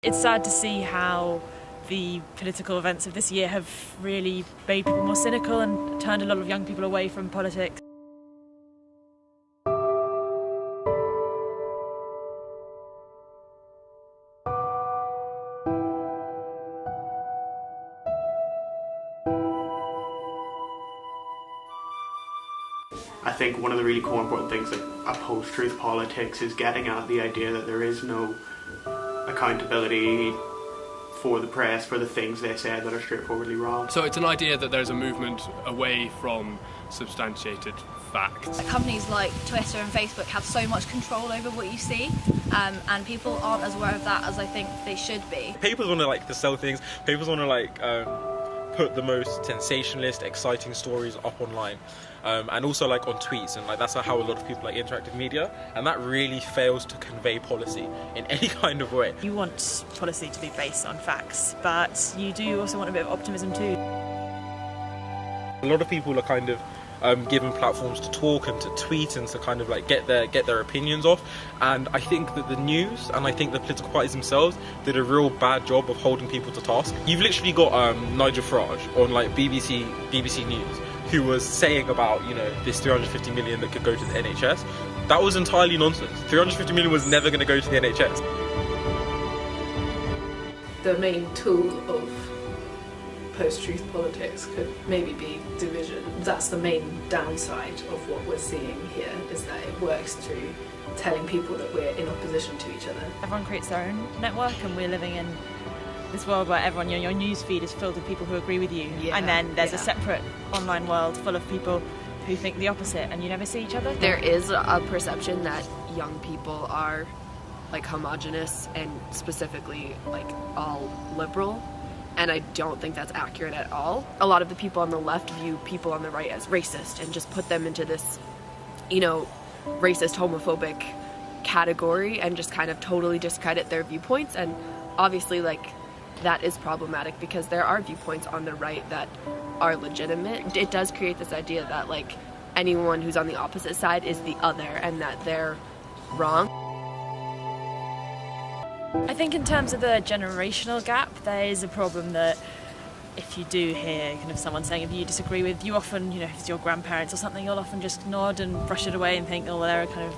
It's sad to see how the political events of this year have really made people more cynical and turned a lot of young people away from politics. I think one of the really core important things that a post-truth politics is getting at the idea that there is no accountability for the press for the things they say that are straightforwardly wrong. So it's an idea that there's a movement away from substantiated facts. Companies like Twitter and Facebook have so much control over what you see, and people aren't as aware of that as I think they should be. People want to sell things. People want to put the most sensationalist, exciting stories up online, and also on tweets, and that's how a lot of people interact with media, and that really fails to convey policy in any kind of way. You want policy to be based on facts, but you do also want a bit of optimism too. A lot of people are given platforms to talk and to tweet and to get their opinions off, and I think that the news and I think the political parties themselves did a real bad job of holding people to task. You've literally got Nigel Farage on BBC News, who was saying about this 350 million that could go to the NHS. That was entirely nonsense. 350 million was never going to go to the NHS. The main tool of post-truth politics could maybe be division. That's the main downside of what we're seeing here, is that it works through telling people that we're in opposition to each other. Everyone creates their own network, and we're living in this world where everyone, your news feed is filled with people who agree with you, and then there's a separate online world full of people who think the opposite, and you never see each other. There is a perception that young people are homogenous and specifically all liberal, and I don't think that's accurate at all. A lot of the people on the left view people on the right as racist and just put them into this racist, homophobic category and just totally discredit their viewpoints, and obviously that is problematic because there are viewpoints on the right that are legitimate. It does create this idea that anyone who's on the opposite side is the other and that they're wrong. I think in terms of the generational gap, there is a problem that if you do hear someone saying a view you disagree with, you often, if it's your grandparents or something, you'll often just nod and brush it away and think, oh, well,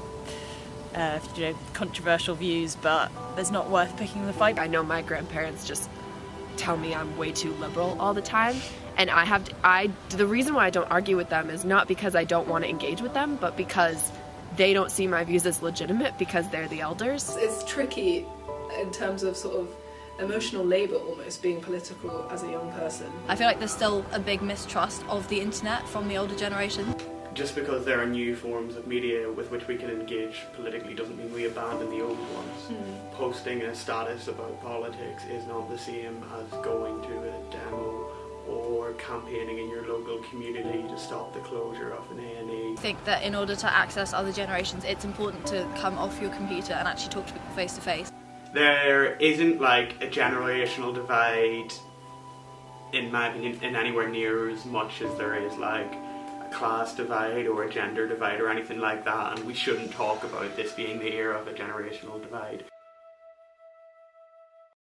they're controversial views, but there's not worth picking the fight. I know my grandparents just tell me I'm way too liberal all the time, and the reason why I don't argue with them is not because I don't want to engage with them, but because they don't see my views as legitimate because they're the elders. It's tricky in terms of emotional labour, almost, being political as a young person. I feel like there's still a big mistrust of the internet from the older generation. Just because there are new forms of media with which we can engage politically doesn't mean we abandon the old ones. Posting a status about politics is not the same as going to a demo or campaigning in your local community to stop the closure of an A&E. I think that in order to access other generations, it's important to come off your computer and actually talk to people face to face. There isn't a generational divide, in my opinion, in anywhere near as much as there is a class divide or a gender divide or anything like that, and we shouldn't talk about this being the era of a generational divide.